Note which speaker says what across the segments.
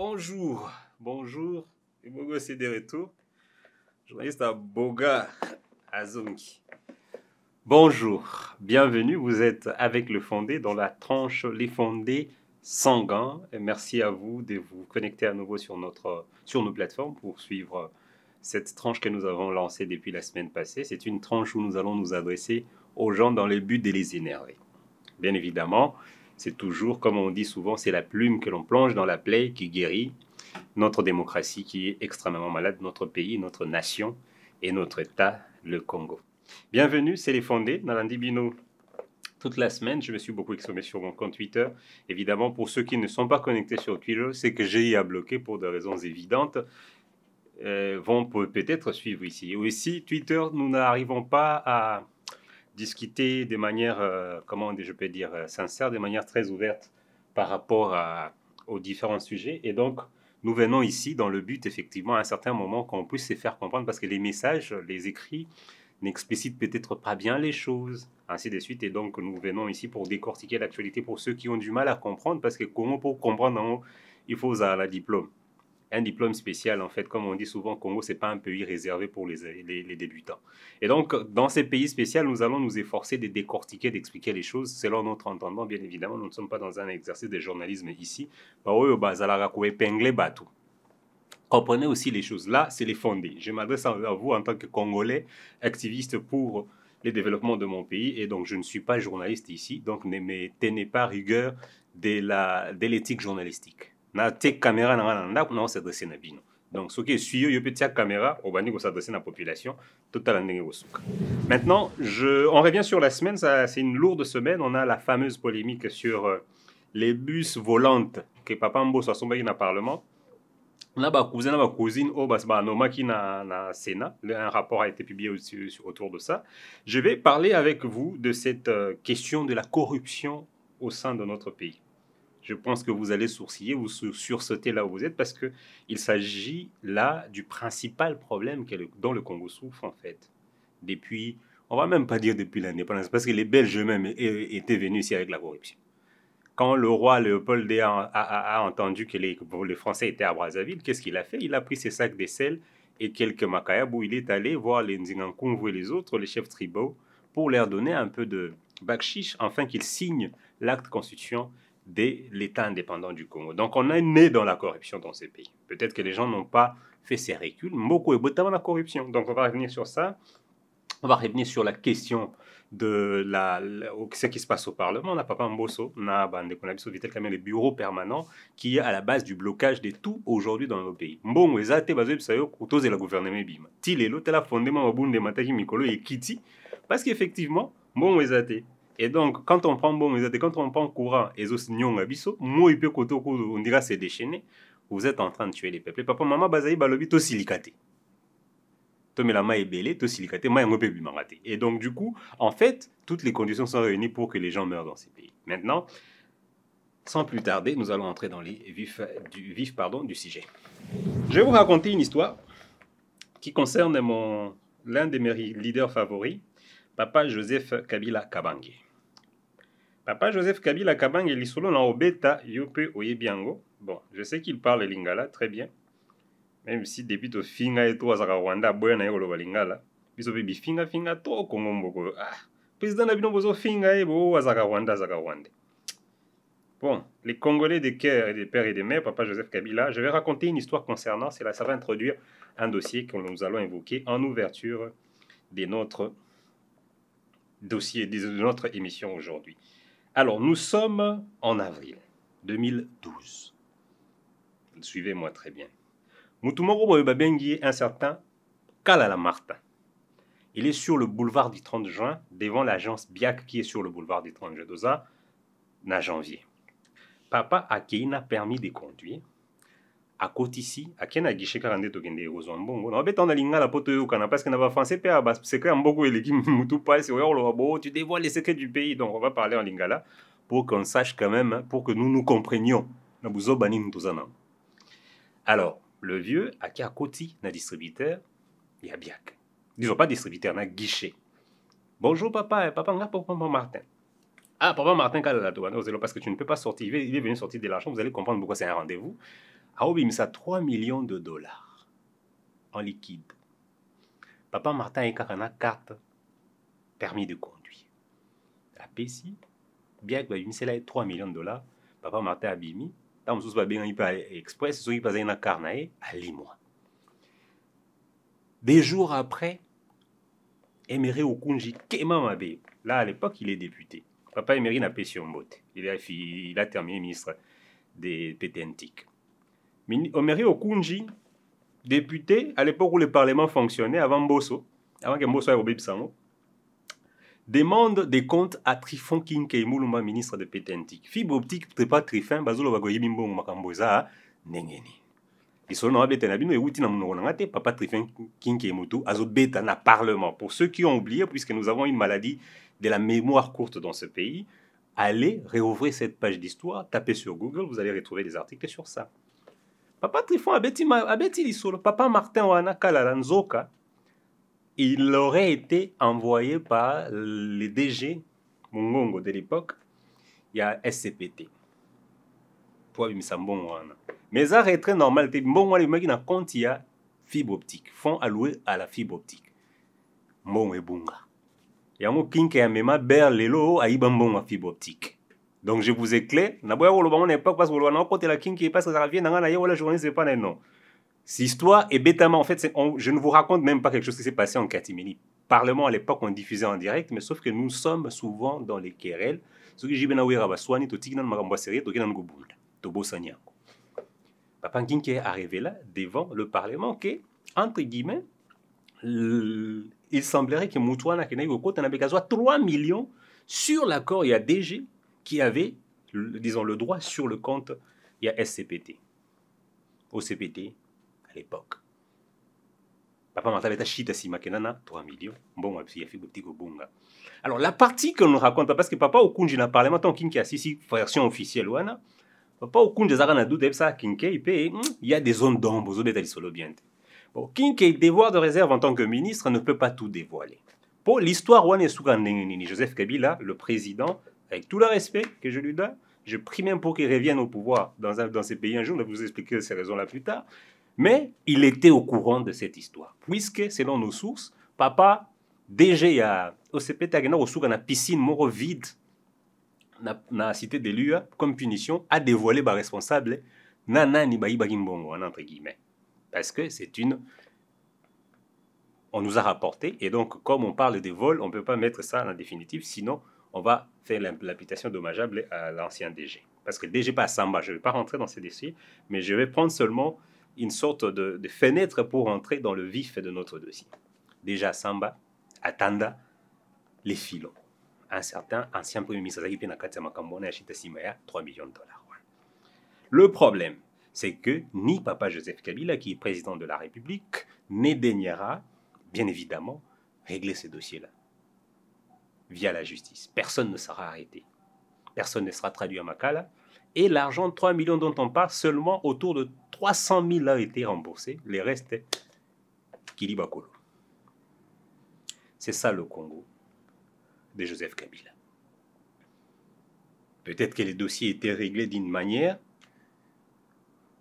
Speaker 1: Bonjour, bonjour, et Bogo c'est de retour. Journaliste à Boga Azongi. Bonjour, bienvenue, vous êtes avec Le Fondé dans la tranche Les Fondés sanguins. Et merci à vous de vous connecter à nouveau sur nos plateformes pour suivre cette tranche que nous avons lancée depuis la semaine passée. C'est une tranche où nous allons nous adresser aux gens dans le but de les énerver. Bien évidemment, c'est toujours, comme on dit souvent, c'est la plume que l'on plonge dans la plaie qui guérit notre démocratie qui est extrêmement malade, notre pays, notre nation et notre État, le Congo. Bienvenue, c'est Les Fondés, dans l'Andibino. Toute la semaine, je me suis beaucoup exprimé sur mon compte Twitter. Évidemment, pour ceux qui ne sont pas connectés sur Twitter, c'est que j'ai à bloquer pour des raisons évidentes. Vont peut-être suivre ici. Aussi, Twitter, nous n'arrivons pas à discuter de manière, je peux dire, sincère, de manière très ouverte par rapport aux différents sujets. Et donc, nous venons ici dans le but, effectivement, à un certain moment, qu'on puisse se faire comprendre, parce que les messages, les écrits, n'explicitent peut-être pas bien les choses, ainsi de suite. Et donc, nous venons ici pour décortiquer l'actualité pour ceux qui ont du mal à comprendre, parce que comment pour comprendre, il faut un diplôme. Un diplôme spécial, en fait, comme on dit souvent, Congo, ce n'est pas un pays réservé pour les débutants. Et donc, dans ces pays spéciaux, nous allons nous efforcer de décortiquer, d'expliquer les choses selon notre entendement, bien évidemment. Nous ne sommes pas dans un exercice de journalisme ici. Comprenez aussi les choses. Là, c'est Les Fondés. Je m'adresse à vous en tant que Congolais, activiste pour le développement de mon pays. Et donc, je ne suis pas journaliste ici. Donc, ne me tenez pas rigueur de l'éthique journalistique. Na te caméra non s'adresser na bino. Donc, ce qui est suivi, il peut être caméra, on va s'adresser à la population. Maintenant, on revient sur la semaine. C'est une lourde semaine. On a la fameuse polémique sur les bus volantes que Papa Mbo soit sombé dans le Parlement. On a des cousins, des cousines, qui na Sénat. Un rapport a été publié aussi autour de ça. Je vais parler avec vous de cette question de la corruption au sein de notre pays. Je pense que vous allez sourciller ou sursauter là où vous êtes parce qu'il s'agit là du principal problème dont le Congo souffre en fait. Depuis, on va même pas dire depuis l'indépendance, parce que les Belges eux-mêmes étaient venus ici avec la corruption. Quand le roi Léopold II a entendu que les Français étaient à Brazzaville, qu'est-ce qu'il a fait? Il a pris ses sacs de sel et quelques macayabs où il est allé voir les Nzingankungu et les autres, les chefs tribaux, pour leur donner un peu de bakshish, afin qu'ils signent l'acte constitution de l'État indépendant du Congo. Donc on est né dans la corruption dans ces pays. Peut-être que les gens n'ont pas fait ces reculs. Beaucoup est dans la corruption. Donc on va revenir sur ça. On va revenir sur la question de ce qui se passe au Parlement. On a Papa Mbosso, on a les bureaux permanents qui est à la base du blocage de tout aujourd'hui dans nos pays. Mbongo ezate bazo bisayo kutoze la gouvernement bima. Tilelo tela fondement mabunde mataki mikolo et kiti parce qu'effectivement mbongo ezate. Et donc quand on prend mbongo ezate, quand on prend courant ezos nyonga biso, mo ipe kotoko on dira c'est déchaîné. Vous êtes en train de tuer les peuples. Papa maman bazayi balobi to silikate. Et donc, du coup, en fait, toutes les conditions sont réunies pour que les gens meurent dans ces pays. Maintenant, sans plus tarder, nous allons entrer dans les vifs du sujet. Je vais vous raconter une histoire qui concerne l'un de mes leaders favoris, Papa Joseph Kabila Kabange. Papa Joseph Kabila Kabange est l'isolo na obeta yope oyebiango. Bon, je sais qu'il parle lingala très bien. Même si depuis to finga et toi zaka Rwanda boya na yolo balingala biso be bifinga finga to Congo mboko président na bino bozo finga et bo zaka Rwanda. Bon, les Congolais des cœurs et des pères et des mères, Papa Joseph Kabila, je vais raconter une histoire concernant, ça va introduire un dossier que nous allons évoquer en ouverture de notre dossier, de notre émission aujourd'hui. Alors, nous sommes en avril 2012. Suivez-moi très bien. Mutumoro Boyobabengi est un certain Kalala Martin. Il est sur le boulevard du 30 juin, devant l'agence BIAC qui est sur le boulevard du 30 juin d'Oza, en janvier. Papa Akeina permis de conduire. À côté ici, Akena Guichet 42 Togende Ozambongo. On va dans l'ingala poto yokana parce qu'on a français père bas secret en beaucoup et l'équipe Moutou pas c'est oh tu dévoiles les secrets du pays donc on va parler en lingala pour qu'on sache quand même pour que nous nous comprenions. Alors le vieux, à qui à côté, un distributeur, il y a bien. Disons pas distributeur, un guichet. Bonjour papa, papa, on a papa Martin. Ah, papa Martin, parce que tu ne peux pas sortir, il est venu sortir de l'argent, vous allez comprendre pourquoi c'est un rendez-vous. aobimisa 3 millions de dollars en liquide. Papa Martin a une carte permis de conduire. La PC, bien que il 3 millions de dollars, Papa Martin a bimi, tant que ce bien express, ce qui passe une carte à Limois. Des jours après, Emery Okunji Kemamabe, là à l'époque il est député. Papa Emery n'a pas sur Mbote. Il a terminé ministre des PTNTIC. Emery Okunji, député, à l'époque où le Parlement fonctionnait, avant Bosso, avant que Bosso ait obéi Psamo, demande des comptes à Trifon Kinkei Moulumba, ministre de PTNTIC. Fibre optique, pas Trifon, Bazolo Bagoyi Bimbo Makamboza, Nengeni. Ils sont en bêta, Papa Trifon Kinkei Moutou, Azo bêta na Parlement. Pour ceux qui ont oublié, puisque nous avons une maladie de la mémoire courte dans ce pays, allez réouvrir cette page d'histoire, tapez sur Google, vous allez retrouver des articles sur ça. Papa Trifon abeti l'isolo, Papa Martin Wana Kalaranzoka, il aurait été envoyé par le DG Mungongo de l'époque, il y a SCPT. Mais ça est très normal, bon, les mecs qui ont compte, il y a fibre optique, fonds alloués à la fibre optique. Bon et bunga. Il y a un king qui a même berlelo à ibambon fibre optique. Donc je vous éclaire, n'a pas eu le bon époque parce que le bon côté la king qui passe ça vient dans la journée c'est pas non. Cette histoire est bêtement en fait, je ne vous raconte même pas quelque chose qui s'est passé en catimini. Parlement à l'époque on diffusait en direct, mais sauf que nous sommes souvent dans les querelles. Ce que j'ai bien à Rabaswani, to tignan marambo série, to kinan gobunda, to bosanya. Papa King est arrivé là devant le Parlement que entre guillemets il semblerait que Moutouana qui n'a eu au côté 3 millions sur l'accord. Il y a DG qui avait, disons, le droit sur le compte. Il y a SCPT. OCPT à l'époque. Papa Martin chita si makenana 3 millions. Bon, il y a fait petit bunga. Alors la partie que nous raconte, parce que Papa Okunji n'a parlé, maintenant King qui a ici version officielle, wana. Papa Okunji zara doute ça King il y a des zones d'ombre, aux bétali solo bien. Bon, King devoir de réserve en tant que ministre ne peut pas tout dévoiler. Pour l'histoire, Joseph Kabila, le président, avec tout le respect que je lui donne, je prie même pour qu'il revienne au pouvoir dans ces pays un jour, je vais vous expliquer ces raisons-là plus tard, mais il était au courant de cette histoire, puisque selon nos sources, papa, DG à OCP Tagena, au souk, dans la piscine moro vide, dans la cité de l'UA, comme punition, a dévoilé le responsable, nana ni baï bagimbongo, entre guillemets. Parce que c'est une... On nous a rapporté, et donc comme on parle des vols, on ne peut pas mettre ça en définitive, sinon on va faire l'imputation dommageable à l'ancien DG. Parce que le DG pas à Samba, je ne vais pas rentrer dans ces dossiers, mais je vais prendre seulement une sorte de fenêtre pour entrer dans le vif de notre dossier. Déjà Samba, à Tanda, les filons. Un certain ancien premier ministre, 3 millions de dollars. Le problème, c'est que ni Papa Joseph Kabila, qui est président de la République, ne daignera, bien évidemment, régler ces dossiers-là via la justice. Personne ne sera arrêté. Personne ne sera traduit à Makala. Et l'argent de 3 millions dont on parle, seulement autour de 300 000 a été remboursé. Les restes, Kilibakolo. C'est ça le Congo de Joseph Kabila. Peut-être que les dossiers étaient réglés d'une manière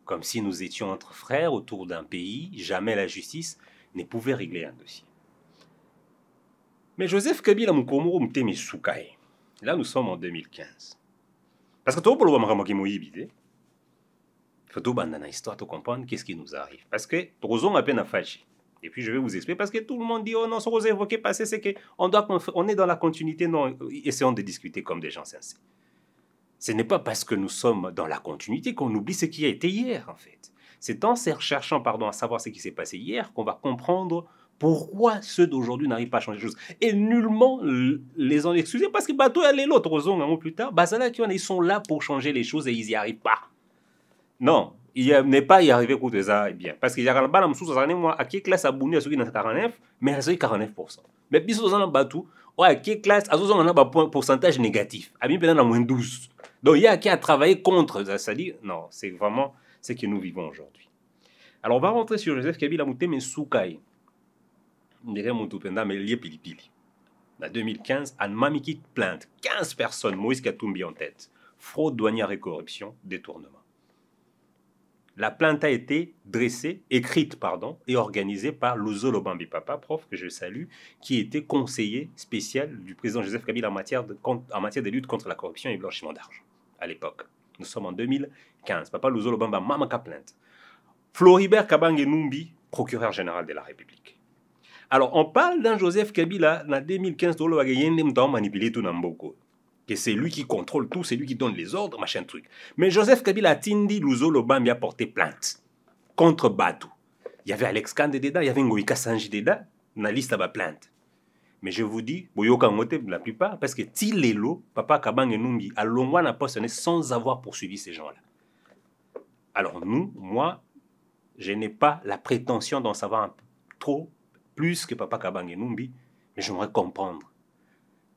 Speaker 1: comme si nous étions entre frères autour d'un pays, jamais la justice ne pouvait régler un dossier. Mais Joseph Kabila Mukomoro Mtemi Soukaï, là nous sommes en 2015. Parce que tout le monde il faut tout bandana histoire pour comprendre qu'est-ce qui nous arrive. Parce que Trozon a peine à fâcher. Et puis je vais vous expliquer, parce que tout le monde dit, oh non, ce que vous évoquez passé, c'est qu'on est dans la continuité. Non, essayons de discuter comme des gens sincères. Ce n'est pas parce que nous sommes dans la continuité qu'on oublie ce qui a été hier, en fait. C'est en cherchant à savoir ce qui s'est passé hier qu'on va comprendre pourquoi ceux d'aujourd'hui n'arrivent pas à changer les choses. Et nullement les en excuser, parce que bateau et l'autre, un mois plus tard, ils sont là pour changer les choses et ils n'y arrivent pas. Non, il n'est pas y arrivé pour ça, bien. Parce qu'il y a un balam sous moi, à qui classe abonné à ceux qui n'ont 49, mais à ceux qui 49%. Mais puis, ils ont un bateau, à qui classe, à ceux qui ont un pourcentage négatif. À bien, à moins 12. Donc, il y a qui a travaillé contre ça. C'est-à-dire, non, c'est vraiment ce que nous vivons aujourd'hui. Alors, on va rentrer sur Joseph Kabila Moutem et Soukaï. On dirait Moutupenda, mais lié pili-pili. En 2015, Anne Mamiki plainte 15 personnes, Moïse Katumbi en tête. Fraude douanière et corruption, détournement. La plainte a été dressée, écrite, pardon, et organisée par Luzolo Bambi Papa, prof que je salue, qui était conseiller spécial du président Joseph Kabila en matière de lutte contre la corruption et le blanchiment d'argent, à l'époque. Nous sommes en 2015. Papa Luzolo Bamba Mamaka plainte. Floribert Kabange Numbi, procureur général de la République. Alors, on parle d'un Joseph Kabila, en 2015, manipulé tout Namboko. Que c'est lui qui contrôle tout, c'est lui qui donne les ordres, machin truc. Mais Joseph Kabila Tindi Luzolo Bambi a porté plainte contre Batou. Il y avait Alex Kande dedans, il y avait Ngoïka Sanji dedans, dans la liste à plainte. Mais je vous dis, Boyoka Ngote, la plupart, parce que Tilelo, Papa Kabange Numbi, a longtemps n'a pas sonné sans avoir poursuivi ces gens-là. Alors nous, moi, je n'ai pas la prétention d'en savoir un peu trop plus que Papa Kabange Numbi, mais j'aimerais comprendre.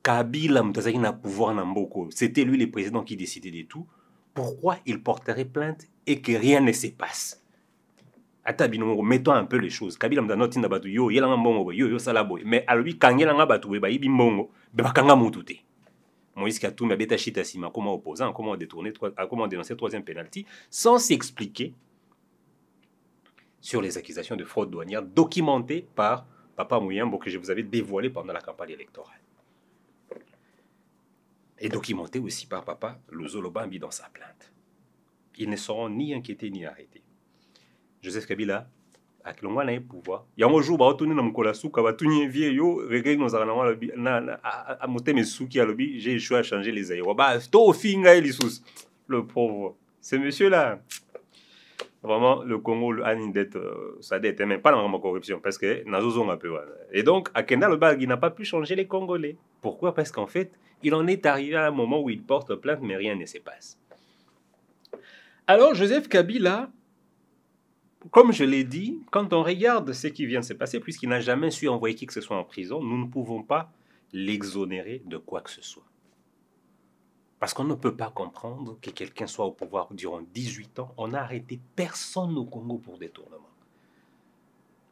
Speaker 1: Kabila Mtazaki n'a pouvoir Namboko, c'était lui le président qui décidait de tout. Pourquoi il porterait plainte et que rien ne se passe? Mettons un peu les choses. Kabila Mtazaki n'a pas tout yo, yelanga mbongo yo salabo. Mais à lui quand yelanga batu ba ibi mbongo, be bakanga mutute. Moïse Katumbi a bêta chita sima comment opposant, comment détourner, comment dénoncer troisième penalty, sans s'expliquer sur les accusations de fraude douanière documentées par Papa Mouyambo que je vous avais dévoilé pendant la campagne électorale. Et documenté aussi par Papa Luzolo Bambi dans sa plainte. Ils ne seront ni inquiétés ni arrêtés. Joseph Kabila a un pouvoir. Il y a un jour, il y a un souka, il y a j'ai échoué à changer les aéros. Le pauvre. Ce monsieur-là, vraiment, le Congo a une dette, sa dette, mais pas dans la corruption, parce que Nazozon a peu. Et donc, Akenda le Bag, il n'a pas pu changer les Congolais. Pourquoi? Parce qu'en fait, il en est arrivé à un moment où il porte plainte, mais rien ne se passe. Alors, Joseph Kabila, comme je l'ai dit, quand on regarde ce qui vient de se passer, puisqu'il n'a jamais su envoyer qui que ce soit en prison, nous ne pouvons pas l'exonérer de quoi que ce soit. Parce qu'on ne peut pas comprendre que quelqu'un soit au pouvoir durant 18 ans. On n'a arrêté personne au Congo pour détournement.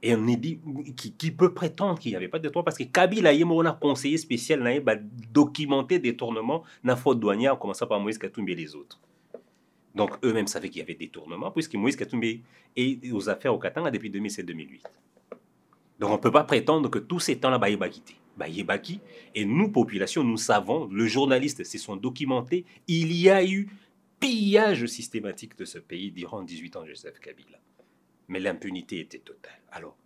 Speaker 1: Et on est dit, qui peut prétendre qu'il n'y avait pas de détournement? Parce que Kabila Yemona, conseiller spécial, n'a documenté détournement, n'a faute douanière, en commençant par Moïse Katumbi et les autres. Donc eux-mêmes savaient qu'il y avait détournement, puisque Moïse Katumbi est aux affaires au Katanga depuis 2007-2008. Donc on ne peut pas prétendre que tous ces temps-là, Baïba quitté. Baïba qui, et nous, population, nous savons, le journaliste se sont documentés, il y a eu pillage systématique de ce pays durant 18 ans de Joseph Kabila. Mais l'impunité était totale. Alors,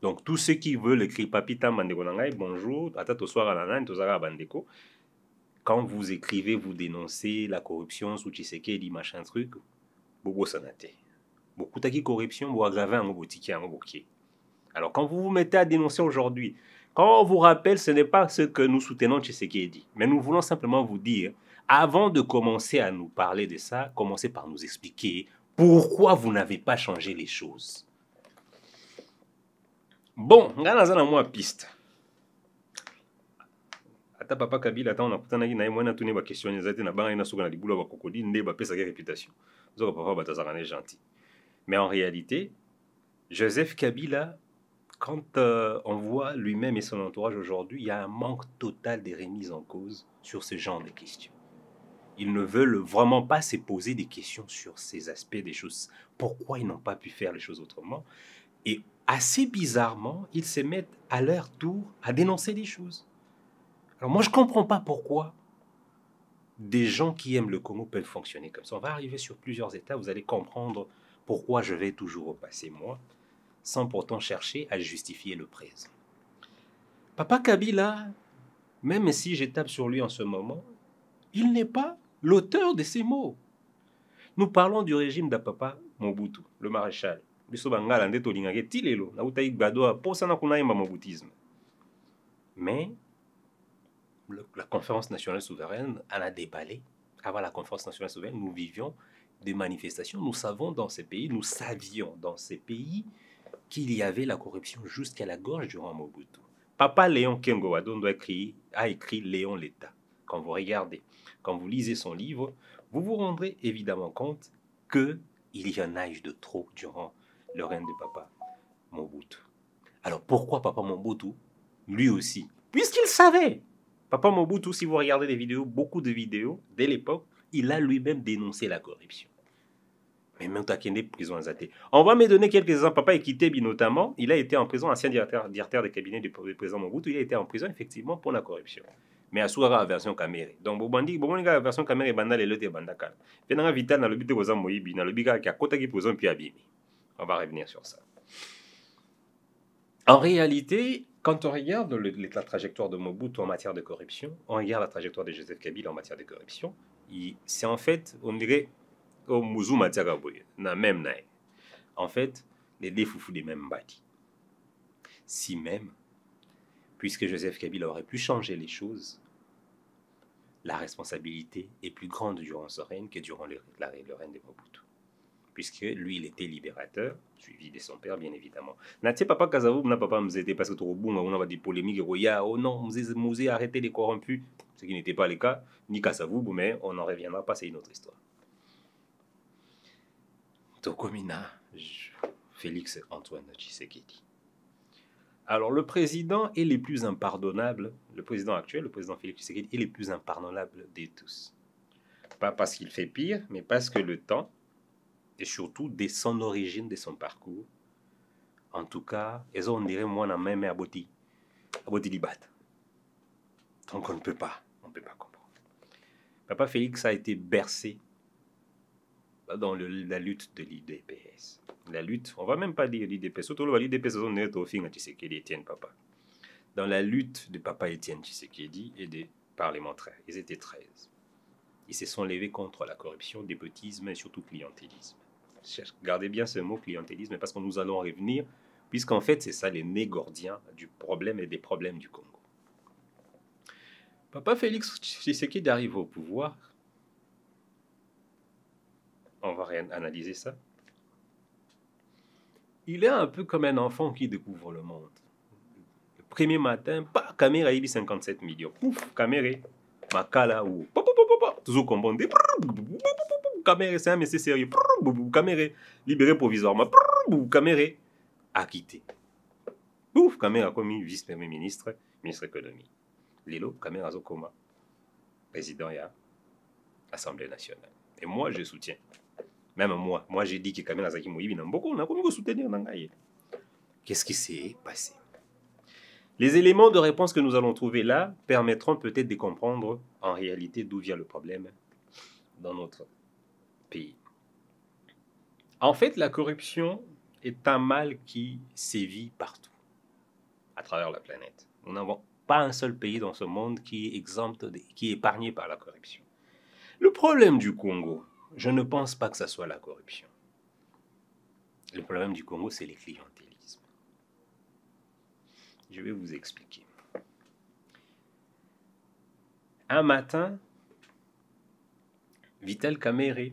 Speaker 1: donc tous ceux qui veulent écrire Papita Mandekonangai, bonjour, Atato soir à la Tozara Bandeko. Quand vous écrivez, vous dénoncez la corruption sous Tshisekedi, machin truc, Bobo Sanate. Beaucoup de corruption, vous aggravez un boutique, un bouquet. Alors quand vous vous mettez à dénoncer aujourd'hui, quand on vous rappelle, ce n'est pas ce que nous soutenons Tshisekedi, mais nous voulons simplement vous dire, avant de commencer à nous parler de ça, commencez par nous expliquer pourquoi vous n'avez pas changé les choses. Bon, on a une piste. Ata Papa Kabila, ata on a kutana na yemwe na tuni ba question ezate na banga ina suka na libula ba kokodi nde ba pesa réputation. Zo papa batazana gentil. Mais en réalité, Joseph Kabila, quand on voit lui-même et son entourage aujourd'hui, il y a un manque total de remise en cause sur ce genre de questions. Ils ne veulent vraiment pas se poser des questions sur ces aspects des choses. Pourquoi ils n'ont pas pu faire les choses autrement? Et assez bizarrement, ils se mettent à leur tour à dénoncer des choses. Alors moi, je ne comprends pas pourquoi des gens qui aiment le Congo peuvent fonctionner comme ça. On va arriver sur plusieurs étapes, vous allez comprendre pourquoi je vais toujours au passé, moi, sans pourtant chercher à justifier le présent. Papa Kabila, même si je tape sur lui en ce moment, il n'est pas l'auteur de ces mots. Nous parlons du régime d'Apapa Mobutu, le maréchal. Mais la conférence nationale souveraine en a déballé. Avant la conférence nationale souveraine, nous vivions des manifestations. Nous savons dans ces pays, nous savions dans ces pays qu'il y avait la corruption jusqu'à la gorge durant Mobutu. Papa Léon Kengo Wadondo a écrit Léon l'État. Quand vous regardez, quand vous lisez son livre, vous vous rendrez évidemment compte qu'il y en a eu de trop durant le règne de Papa Mobutu. Alors pourquoi Papa Mobutu, lui aussi, puisqu'il savait, Papa Mobutu, si vous regardez des vidéos, beaucoup de vidéos, dès l'époque, il a lui-même dénoncé la corruption. Mais même Takende, prison Azate. On va me donner quelques exemples. Papa Ekitebi notamment, il a été en prison, ancien directeur de cabinet du président Mobutu, il a été en prison effectivement pour la corruption. Mais à Souara version Kamere. Donc Bobandi, la version Kamere banda le lote bandaka. Venanga vital na lobite koza moyibi, na lobika ki akota ki prison puis abimi. On va revenir sur ça. En réalité, quand on regarde la trajectoire de Mobutu en matière de corruption, on regarde la trajectoire de Joseph Kabila en matière de corruption, c'est en fait, on dirait, au Mouzou Matiagaboye, na même naï. En fait, les deux foufous des mêmes bâtis. Si même, puisque Joseph Kabila aurait pu changer les choses, la responsabilité est plus grande durant ce règne que durant le règne de Mobutu. Puisque lui, il était libérateur, suivi de son père, bien évidemment. Natie papa Kazavou, n'a papa m'zété parce que trop bon, on a des polémiques, oh non, Mouzé arrêtez les corrompus, ce qui n'était pas le cas, ni Kazavou, mais on n'en reviendra pas, c'est une autre histoire. Tokomina, Félix Antoine Tshisekedi. Alors, le président est le plus impardonnable, le président actuel, le président Félix Tshisekedi, est le plus impardonnable de tous. Pas parce qu'il fait pire, mais parce que le temps, et surtout de son origine, de son parcours, en tout cas, ils ont, on dirait, moi, dans même aboti libat. Donc, on ne peut pas comprendre. Papa Félix a été bercé dans la lutte de l'IDPS. La lutte, on ne va même pas dire l'IDPS, surtout l'IDPS, on est au fin de Tshisekedi, Étienne Papa. Dans la lutte de Papa Étienne Tshisekedi et des parlementaires, ils étaient 13. Ils se sont levés contre la corruption, népotisme et surtout clientélisme. Gardez bien ce mot clientélisme parce que nous allons revenir, puisqu'en fait, c'est ça les nez gordiens du problème et des problèmes du Congo. Papa Félix Tshisekedi arrive au pouvoir. On va analyser ça. Il est un peu comme un enfant qui découvre le monde. Le premier matin, caméra, il 57 millions. Pouf, caméra, Makala ou toujours commandé. Caméra, c'est un monsieur sérieux. Caméra, libéré provisoirement. Caméra, acquitté. Pouf, caméra comme vice-premier ministre, ministre de l'économie. Lelo, caméra Zokoma, président et Assemblée nationale. Et moi, je soutiens. Même moi j'ai dit que Kamel Azaki Moïbi n'a beaucoup, on a comme soutenir Nangaye. Qu'est-ce qui s'est passé? Les éléments de réponse que nous allons trouver là permettront peut-être de comprendre en réalité d'où vient le problème dans notre pays. En fait, la corruption est un mal qui sévit partout, à travers la planète. Nous n'avons pas un seul pays dans ce monde qui est exempt, qui est épargné par la corruption. Le problème du Congo, je ne pense pas que ce soit la corruption. Le problème du Congo, c'est le clientélisme. Je vais vous expliquer. Un matin, Vital Kamerhe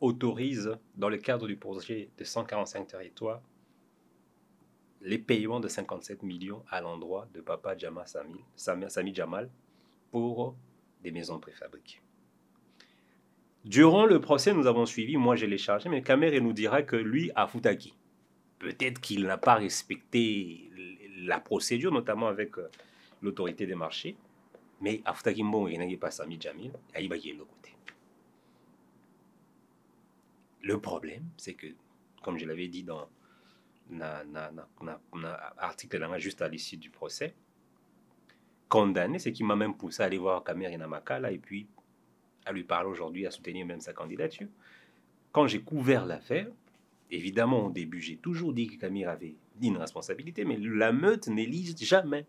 Speaker 1: autorise, dans le cadre du projet de 145 territoires, les paiements de 57 millions à l'endroit de Papa Sami Jamal pour des maisons préfabriquées. Durant le procès, nous avons suivi, moi je l'ai chargé, mais Kamerhe nous dira que lui a foutaki. Peut-être qu'il n'a pas respecté la procédure, notamment avec l'autorité des marchés, mais à foutaki bon, il n'a pas Sami Jamil, il va y aller côté. Le problème, c'est que, comme je l'avais dit dans l'article juste à l'issue du procès, condamné, c'est qui m'a même poussé à aller voir Kamerhe Namakala et puis à lui parler aujourd'hui, à soutenir même sa candidature. Quand j'ai couvert l'affaire, évidemment, au début, j'ai toujours dit que Kamerhe avait une responsabilité, mais la meute n'élise jamais.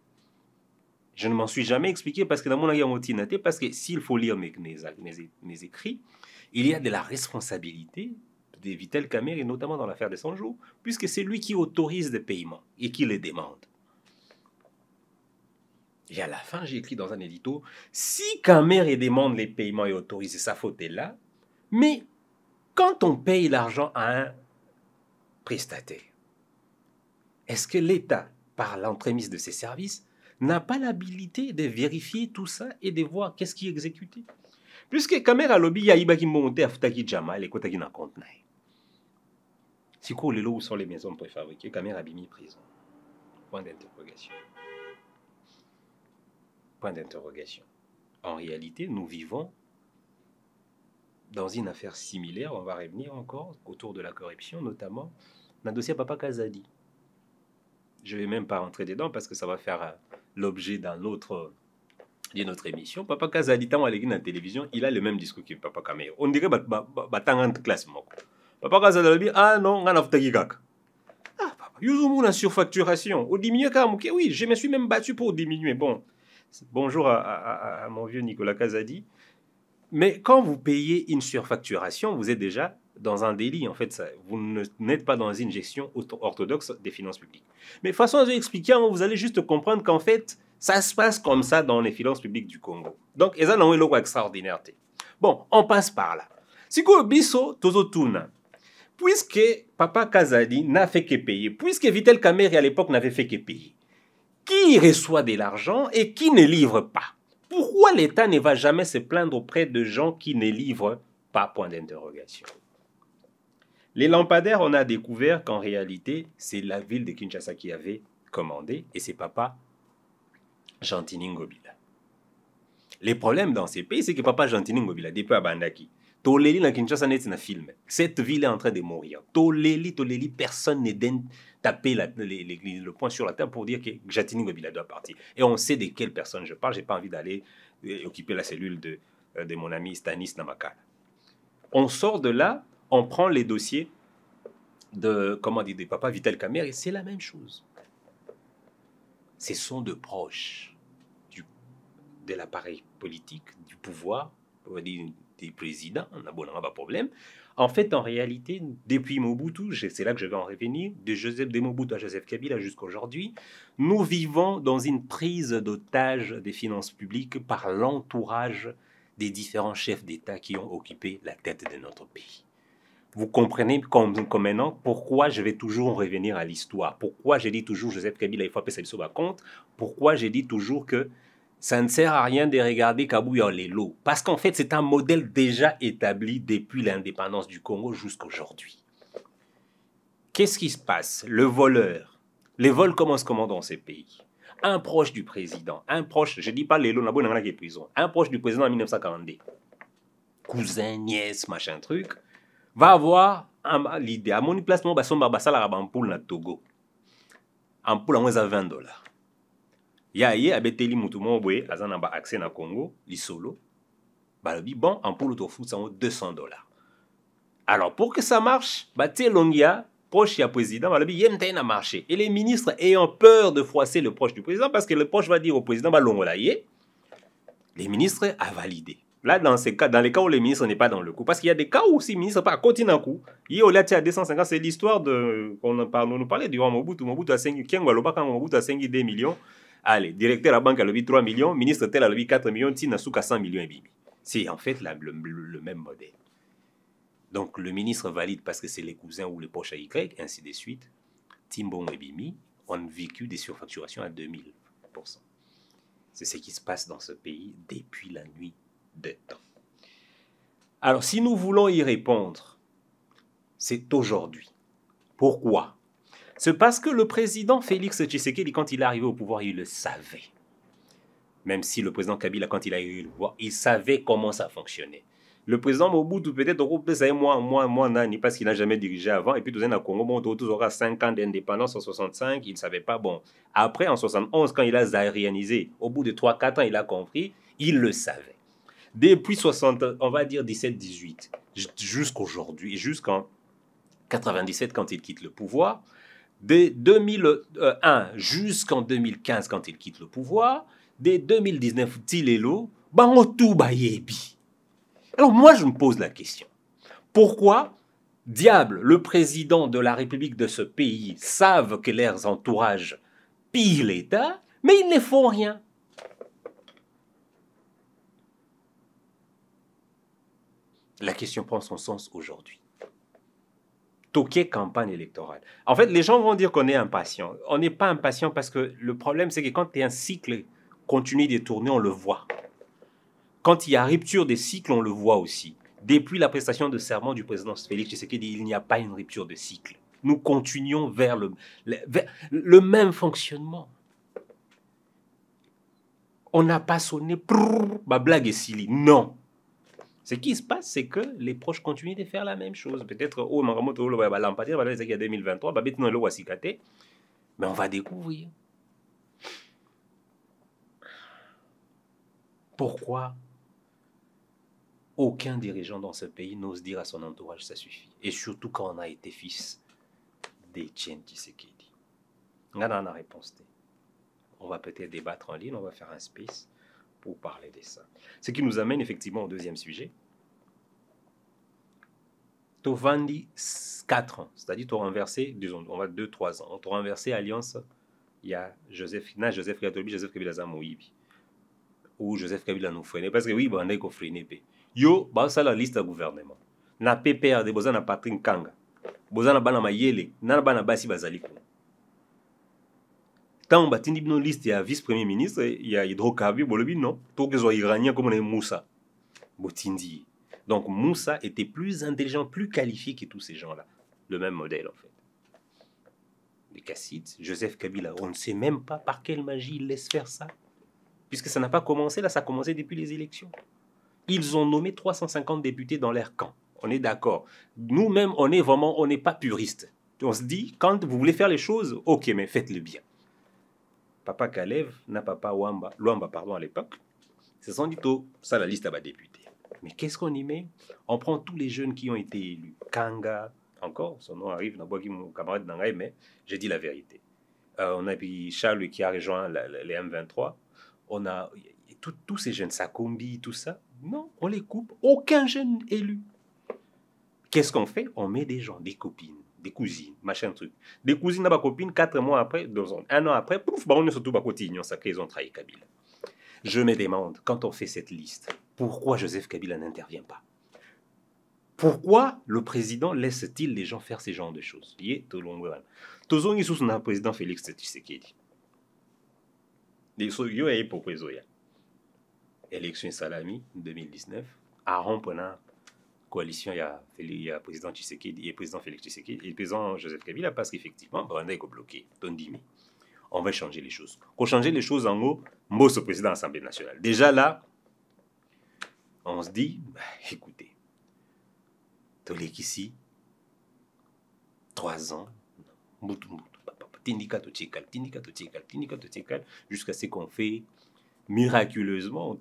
Speaker 1: Je ne m'en suis jamais expliqué parce que dans mon aguerre, parce que s'il faut lire mes écrits, il y a de la responsabilité de Vital Kamerhe, et notamment dans l'affaire de Sanjo, puisque c'est lui qui autorise des paiements et qui les demande. Et à la fin, j'ai écrit dans un édito, si Kamerhe demande les paiements et autorise, sa faute est là, mais quand on paye l'argent à un prestataire, est-ce que l'État, par l'entremise de ses services, n'a pas l'habilité de vérifier tout ça et de voir qu'est-ce qui est exécuté? Puisque Kamerhe a lobby, il y a Ibaki Monte, Aftaki Jamal, et Kotaki n'a compte. Si quoi, les lots où sont les maisons préfabriquées, Kamerhe a mis prison. Point d'interrogation. Point d'interrogation. En réalité, nous vivons dans une affaire similaire, on va revenir encore autour de la corruption, notamment dans le dossier Papa Kazadi. Je ne vais même pas rentrer dedans parce que ça va faire l'objet d'une autre émission. Papa Kazadi, tant à la télévision, il a le même discours que Papa Kameo. On dirait que classe. Papa Kazadi dit, ah non, on a fait ah, papa, il y a surfacturation. Au diminuer, oui, je me suis même battu pour diminuer. Bon, bonjour à mon vieux Nicolas Kazadi. Mais quand vous payez une surfacturation, vous êtes déjà dans un délit. En fait, vous n'êtes pas dans une gestion orthodoxe des finances publiques. Mais façon de expliquer, vous allez juste comprendre qu'en fait, ça se passe comme ça dans les finances publiques du Congo. Donc, il y a un logo extraordinaire. Bon, on passe par là. Si vous biso tozotuna, puisque Papa Kazadi n'a fait que payer, puisque Vitel Kamerhe à l'époque n'avait fait que payer, qui reçoit de l'argent et qui ne livre pas? Pourquoi l'État ne va jamais se plaindre auprès de gens qui ne livrent pas? Point d'interrogation. Les lampadaires, on a découvert qu'en réalité, c'est la ville de Kinshasa qui avait commandé et c'est Papa Gentini Ngobila. Les problèmes dans ces pays, c'est que Papa Gentini Ngobila, depuis à Bandaki, Toleli na Kinshasa n'est un film. Cette ville est en train de mourir. Toleli, personne n'est taper le poing sur la table pour dire que Gentini Ngobila doit partir. Et on sait de quelle personne je parle. Je n'ai pas envie d'aller occuper la cellule de mon ami Stanis Namakala. On sort de là, on prend les dossiers de Papa Vitel Kamerhe et c'est la même chose. Ce sont de proches de l'appareil politique, du pouvoir, on va dire des présidents, on n'a pas de problème. En fait, en réalité, depuis Mobutu, c'est là que je vais en revenir, de Mobutu à Joseph Kabila jusqu'à aujourd'hui, nous vivons dans une prise d'otage des finances publiques par l'entourage des différents chefs d'État qui ont occupé la tête de notre pays. Vous comprenez comme maintenant pourquoi je vais toujours revenir à l'histoire, pourquoi j'ai dit toujours Joseph Kabila, il faut appeler ça le compte, pourquoi j'ai dit toujours que ça ne sert à rien de regarder Kabouya les lots. Parce qu'en fait, c'est un modèle déjà établi depuis l'indépendance du Congo jusqu'à aujourd'hui. Qu'est-ce qui se passe? Le voleur. Les vols commencent comment dans ces pays? Un proche du président, un proche, je ne dis pas les lots, qui est prison, un proche du président en 1942, cousin, nièce, machin truc, va avoir l'idée. À mon placement, il y a une ampoule na Togo. Ampoule à 20 $. Yaye abeteli mutumo boye azana ba accès na Congo li solo balobi bon ampoule to fout 200 $. Alors pour que ça marche, Baté Longia proche du président balobi yemta na marché et les ministres ayant peur de froisser le proche du président parce que le proche va dire au président balongola yé, les ministres a validé. Là dans ces cas, dans les cas où les ministres n'est pas dans le coup, parce qu'il y a des cas où si le ministre pas continue un coup, il au à 250, c'est l'histoire de qu'on parle, nous parlait du roi Mobutu. Mobutu a 5 Kiangwaloba quand Mobutu a 5 2 millions. Allez, directeur de la banque a levé 3 millions, ministre tel a levé 4 millions, Tina Souka 100 millions et bibi. C'est en fait le même modèle. Donc le ministre valide parce que c'est les cousins ou les poches à Y, ainsi de suite. Timbon et Bimi ont vécu des surfacturations à 2000%. C'est ce qui se passe dans ce pays depuis la nuit des temps. Alors si nous voulons y répondre, c'est aujourd'hui. Pourquoi ? C'est parce que le président Félix Tshisekedi, quand il est arrivé au pouvoir, il le savait. Même si le président Kabila, quand il a eu le pouvoir, il savait comment ça fonctionnait. Le président Mobutu, peut-être, moins nani, parce qu'il n'a jamais dirigé avant. Et puis, tout le Congo, bon, tout aura 5 ans d'indépendance en 65, il ne savait pas. Bon, après, en 71, quand il a zaïrianisé, au bout de 3-4 ans, il a compris, il le savait. Depuis 60, on va dire 17-18, jusqu'aujourd'hui, jusqu'en 97, quand il quitte le pouvoir, de 2001 jusqu'en 2015, quand il quitte le pouvoir, de 2019, Tilelo, tout bayebi. Alors moi, je me pose la question. Pourquoi, diable, le président de la République de ce pays savent que leurs entourages pillent l'État, mais ils ne font rien? La question prend son sens aujourd'hui. Toquer campagne électorale. En fait, les gens vont dire qu'on est impatient. On n'est pas impatient parce que le problème, c'est que quand un cycle continue de tourner, on le voit. Quand il y a rupture des cycles, on le voit aussi. Depuis la prestation de serment du président Félix Tshisekedi, il n'y a pas une rupture de cycle. Nous continuons vers le même fonctionnement. On n'a pas sonné ma blague est silly. Non. Ce qui se passe, c'est que les proches continuent de faire la même chose. Peut-être, oh, l'empathie, il y a 2023, mais on va découvrir. Pourquoi aucun dirigeant dans ce pays n'ose dire à son entourage ça suffit? Et surtout quand on a été fils d'Etienne Tshisekedi. On a la réponse. On va peut-être débattre en ligne, on va faire un space pour parler de ça. Ce qui nous amène effectivement au deuxième sujet. Tovandi 4 ans, c'est-à-dire tu as renversé, disons, on va 2-3 ans, tu as renversé Alliance, il y a Joseph Kabila Zamoïbi, ou Joseph Kabila nous freine, parce que oui, on a freiné. Yo, ça la liste de gouvernement. Na PPR de Bozana Patrick Kanga, Bozana Bana Mayele, Nana Bana Basi Bazaliko. Tant batindi bino liste ya vice-premier ministre, il y a hydrocarbures, bolobi non, tout que soit iranien comme on est Moussa. Botindi. Donc Moussa était plus intelligent, plus qualifié que tous ces gens-là. Le même modèle en fait. Les Kassites, Joseph Kabila, on ne sait même pas par quelle magie il laisse faire ça. Puisque ça n'a pas commencé, là ça a commencé depuis les élections. Ils ont nommé 350 députés dans leur camp. On est d'accord. Nous-mêmes, on n'est pas puristes. On se dit, quand vous voulez faire les choses, ok, mais faites-le bien. Papa Kalev, n'a papa Luamba, pardon, à l'époque, se sont dit, oh, ça la liste à députés. Mais qu'est-ce qu'on y met? On prend tous les jeunes qui ont été élus. Kanga, encore, son nom arrive, mon camarade Nangaï, mais j'ai dit la vérité. On a puis Charles qui a rejoint les M23. On a tous ces jeunes, Sakombi, tout ça. Non, on les coupe. Aucun jeune élu. Qu'est-ce qu'on fait? On met des gens, des copines, des cousines, machin truc. Des cousines à ma copine, 4 mois après, 2 ans, 1 an après, pouf, on est surtout à côté, ils ont trahi Kabila. Je me demande, quand on fait cette liste, pourquoi Joseph Kabila n'intervient pas? Pourquoi le président laisse-t-il les gens faire ces genres de choses? Tozon est sous son président Félix Tshisekedi. Élection Salami 2019, à rompre coalition, il y a président Tshisekedi et président Félix Tshisekedi et président Joseph Kabila, parce qu'effectivement, Rwanda est bloqué. On va changer les choses. Pour changer les choses en haut, moi, ce président de l'Assemblée nationale. Déjà là, on se dit, écoutez, Tolekisi, 3 ans, jusqu'à ce qu'on fait miraculeusement,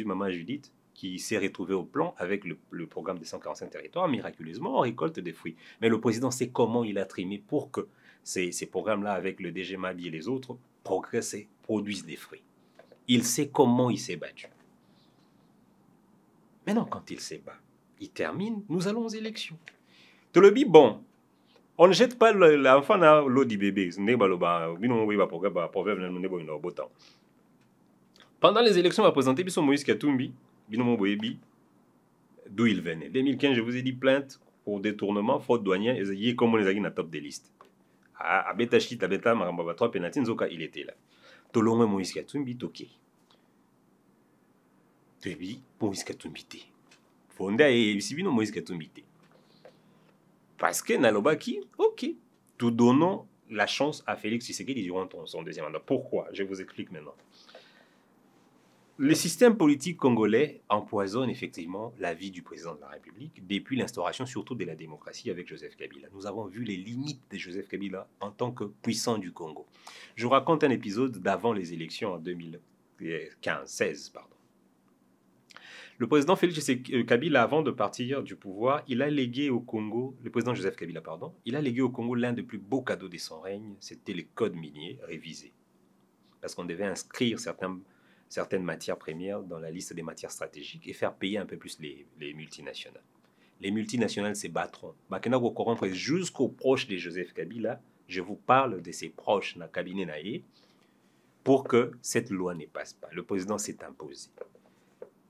Speaker 1: maman Judith, qui s'est retrouvée au plan avec le programme des 145 territoires, miraculeusement, on récolte des fruits. Mais le président sait comment il a trimé pour que ces programmes-là, avec le DG Mabi et les autres, progressent et produisent des fruits. Il sait comment il s'est battu. Maintenant, quand il s'est battu, il termine, nous allons aux élections. Tolobi, bon, on ne jette pas l'enfant dans l'eau du bébé. Pendant les élections, on va présenter Moïse Katumbi, d'où il venait. 2015, je vous ai dit plainte pour détournement, faute douanière, et comme on les a dit dans top des listes. À Betachit, à Beta, Marambaba 3, Pénatine, Zoka, il était là. Tolongwe Moïse Katumbi, toké. Tebi, Moïse Katumbi, té. Fonda et Sibino Moïse Katumbi, té. Parce que Nalobaki, ok, tout donnons la chance à Félix Tshisekedi durant son deuxième mandat. Pourquoi? Je vous explique maintenant. Le système politique congolais empoisonne effectivement la vie du président de la République depuis l'instauration surtout de la démocratie avec Joseph Kabila. Nous avons vu les limites de Joseph Kabila en tant que puissant du Congo. Je vous raconte un épisode d'avant les élections en 2016. Le président Félix Kabila, avant de partir du pouvoir, il a légué au Congo, le président Joseph Kabila, pardon, il a légué au Congo l'un des plus beaux cadeaux de son règne, c'était le code minier révisé. Parce qu'on devait inscrire certaines matières premières dans la liste des matières stratégiques et faire payer un peu plus les multinationales. Les multinationales se battront. Jusqu'aux proches de Joseph Kabila, je vous parle de ses proches dans le cabinet Naïe, pour que cette loi ne passe pas. Le président s'est imposé.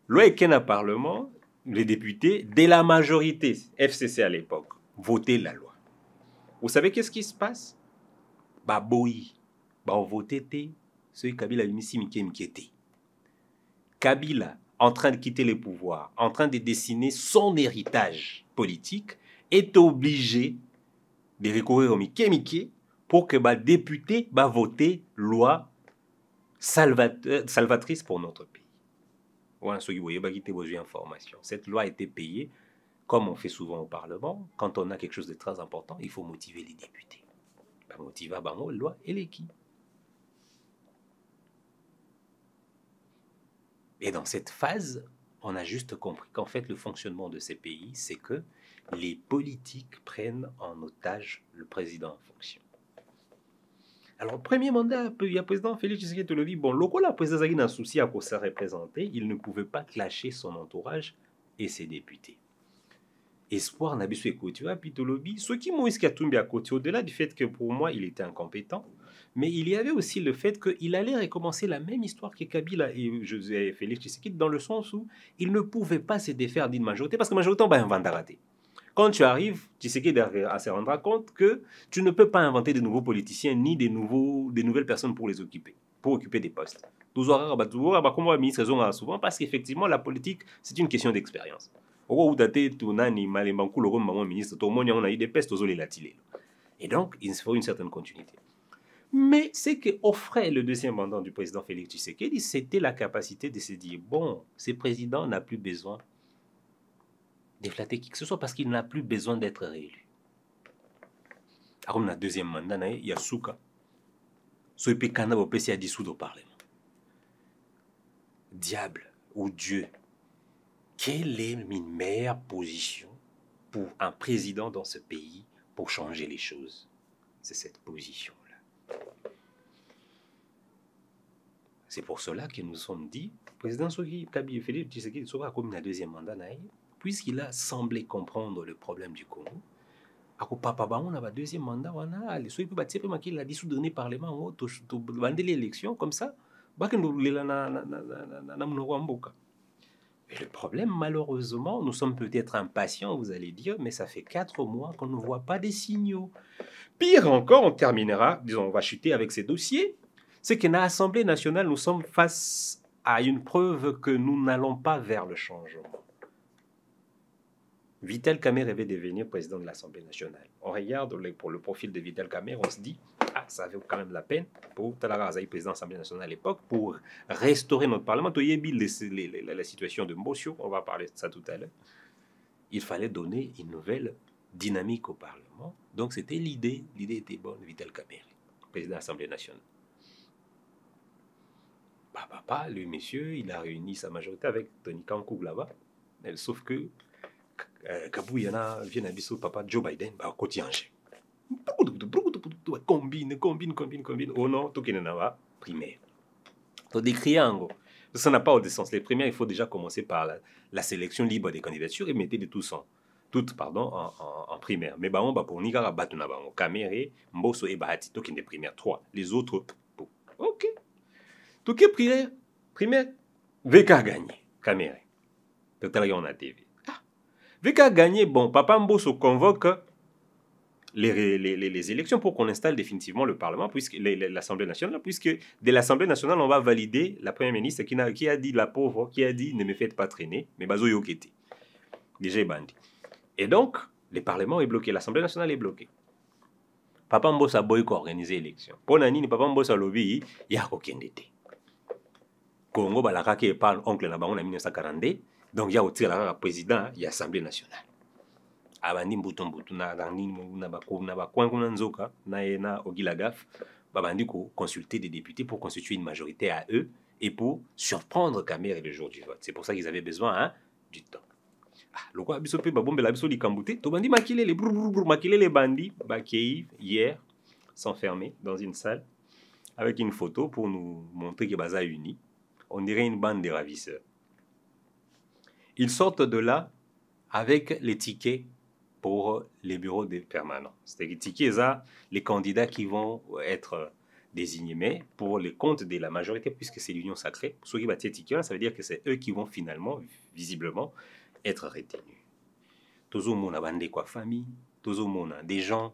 Speaker 1: Loi est qu'un Parlement, les députés, de la majorité, FCC à l'époque, votaient la loi. Vous savez qu'est-ce qui se passe? On votait ce Kabila Miki. Kabila, en train de quitter le pouvoir, en train de dessiner son héritage politique, est obligé de recourir au Miki pour que les députés votent loi salvatrice pour notre pays. Cette loi a été payée, comme on fait souvent au Parlement. Quand on a quelque chose de très important, il faut motiver les députés. Motiver la loi et l'équipe. Et dans cette phase, on a juste compris qu'en fait, le fonctionnement de ces pays, c'est que les politiques prennent en otage le président en fonction. Alors, premier mandat, il y a le président Félix Tshisekedi Tshilombo. Bon, le la président a un souci à se représenter, il ne pouvait pas clasher son entourage et ses députés. Espoir n'a pas côté à Pitolobi, ce qui Moïse Katumbi à côté, au-delà du fait que pour moi, il était incompétent, mais il y avait aussi le fait qu'il allait recommencer la même histoire que Kabila et Félix Tshisekedi, dans le sens où il ne pouvait pas se défaire d'une majorité, parce que la majorité, on va inventer raté. Quand tu arrives, Tshisekedi à se rendre compte que tu ne peux pas inventer de nouveaux politiciens ni des nouvelles personnes pour les occuper, pour occuper des postes. Souvent parce qu'effectivement, la politique, c'est une question d'expérience. Et donc, il faut une certaine continuité. Mais ce qu'offrait le deuxième mandat du président Félix Tshisekedi, c'était la capacité de se dire, bon, ce président n'a plus besoin de flatter qui que ce soit parce qu'il n'a plus besoin d'être réélu. Alors, dans le deuxième mandat, il y a Souka. Ce Pékana va passer à dissoudre au Parlement. Diable ou Dieu, quelle est une meilleure position pour un président dans ce pays pour changer les choses? C'est cette position-là. C'est pour cela que nous sommes dit, président Soki Kabi Félix Tshisekedi sera comme un deuxième mandat, puisqu'il a semblé comprendre le problème du Congo. Ako papa ba on a deuxième mandat wana les soki ba tsepe makili la dissoudre le parlement to bande l'élection comme ça ba que nous na mboka. Mais le problème, malheureusement, nous sommes peut-être impatients, vous allez dire, mais ça fait 4 mois qu'on ne voit pas des signaux. Pire encore, on terminera, disons, on va chuter avec ces dossiers, c'est qu'à l'Assemblée nationale, nous sommes face à une preuve que nous n'allons pas vers le changement. Vital Kamerhe rêvait de devenir président de l'Assemblée nationale. On regarde pour le profil de Vital Kamerhe, on se dit, ah, ça vaut quand même la peine pour Talara Azaï, président de l'Assemblée nationale à l'époque, pour restaurer notre Parlement. La situation de Mbosio, on va parler de ça tout à l'heure. Il fallait donner une nouvelle dynamique au Parlement. Donc c'était l'idée était bonne, Vital Kamerhe, président de l'Assemblée nationale. Papa, le monsieur, il a réuni sa majorité avec Tony Kankou là-bas, sauf que Kabou yana vient à papa Joe Biden ba côté Angers. Combine. Oh non, tout qui n'en a pas primaire. Donc décrier en gros. Ça n'a pas de sens. Les primaires, il faut déjà commencer par la sélection libre des candidatures et mettre de toutes en primaire. Mais on va pour Nicara Batuna Bango, Kamere, Mboso et Bahati, tout qui est primaire 3. Les autres, ok. Tout qui est primaire, VK a gagné, Kamere. Tout à l'heure, on a TV. VK a gagné, bon, Papa Mboso convoque les élections pour qu'on installe définitivement le Parlement, l'Assemblée nationale, puisque de l'Assemblée nationale, on va valider la Première ministre qui a dit, la pauvre, qui a dit, ne me faites pas traîner, mais Bazo Yokete. Déjà bandi. Et donc, le Parlement est bloqué, l'Assemblée nationale est bloquée. Papa Mbosa boyko organiser l'élection. Pour Nani, Papa Mbosa lobby, il y a aucun été. Congo, balaka qui parle oncle na bango en 1942, donc il y a aussi le président, il y a l'Assemblée nationale. Abandi mbuto na bakwan kuna nzoka na Ogilagaf babandi ko consulter des députés pour constituer une majorité à eux et pour surprendre Kamerhe le jour du vote. C'est pour ça qu'ils avaient besoin du temps. Le quoi biso pe babombe la biso likambute to bandi makile les bandits bakei hier s'enfermer dans une salle avec une photo pour nous montrer que baza unis. On dirait une bande de ravisseurs. Ils sortent de là avec les tickets pour les bureaux des permanents. C'est-à-dire que les candidats qui vont être désignés, mais pour les comptes de la majorité, puisque c'est l'union sacrée, ceux qui battent tickets, ça veut dire que c'est eux qui vont finalement, visiblement, être retenus. Toujours mon abandé quoi famille, toujours mon des gens.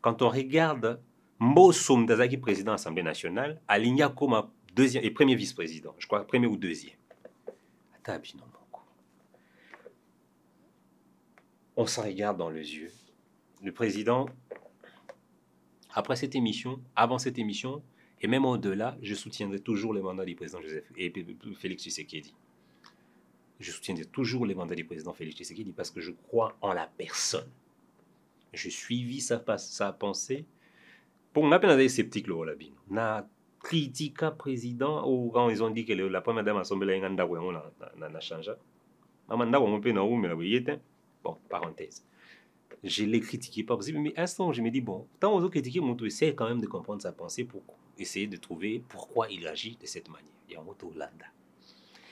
Speaker 1: Quand on regarde Mboso Mdazaki président de l'Assemblée nationale, aligné comme deuxième et premier vice-président, je crois premier ou deuxième. Attends, on s'en regarde dans les yeux. Le président, après cette émission, avant cette émission, et même au-delà, je soutiendrai toujours le mandat du président Joseph et Félix Tshisekedi. Je soutiendrai toujours les mandats du président Félix Tshisekedi parce que je crois en la personne. Je suivi sa pensée. Pour moi, je suis sceptique. Na critique président ou quand ils ont dit que la première dame assemblée n'a changé. Bon, parenthèse. Je l'ai critiqué pas possible, mais à instant je me dis bon, tant on critiquer mon tour, essaie quand même de comprendre sa pensée pour essayer de trouver pourquoi il agit de cette manière.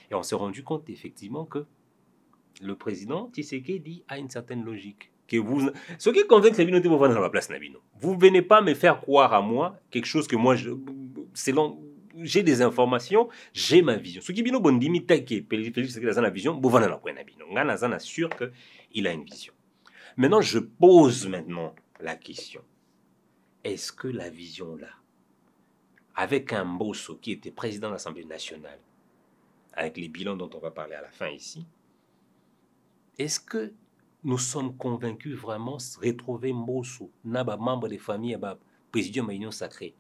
Speaker 1: Et on s'est rendu compte effectivement que le président Tshisekedi a une certaine logique. Que vous, ce qui convainc que vous venez dans ma place, vous ne venez pas me faire croire à moi quelque chose que moi, j'ai des informations, j'ai ma vision. Ce qui est bon, Félix Tshisekedi a la vision, vous venez dans la vision. On sûr qu'il a une vision. Maintenant, je pose maintenant la question. Est-ce que la vision là, avec un Mbosso qui était président de l'Assemblée nationale, avec les bilans dont on va parler à la fin ici, est-ce que nous sommes convaincus vraiment de retrouver Mbosso, naba membre des familles, président de l'Union sacrée,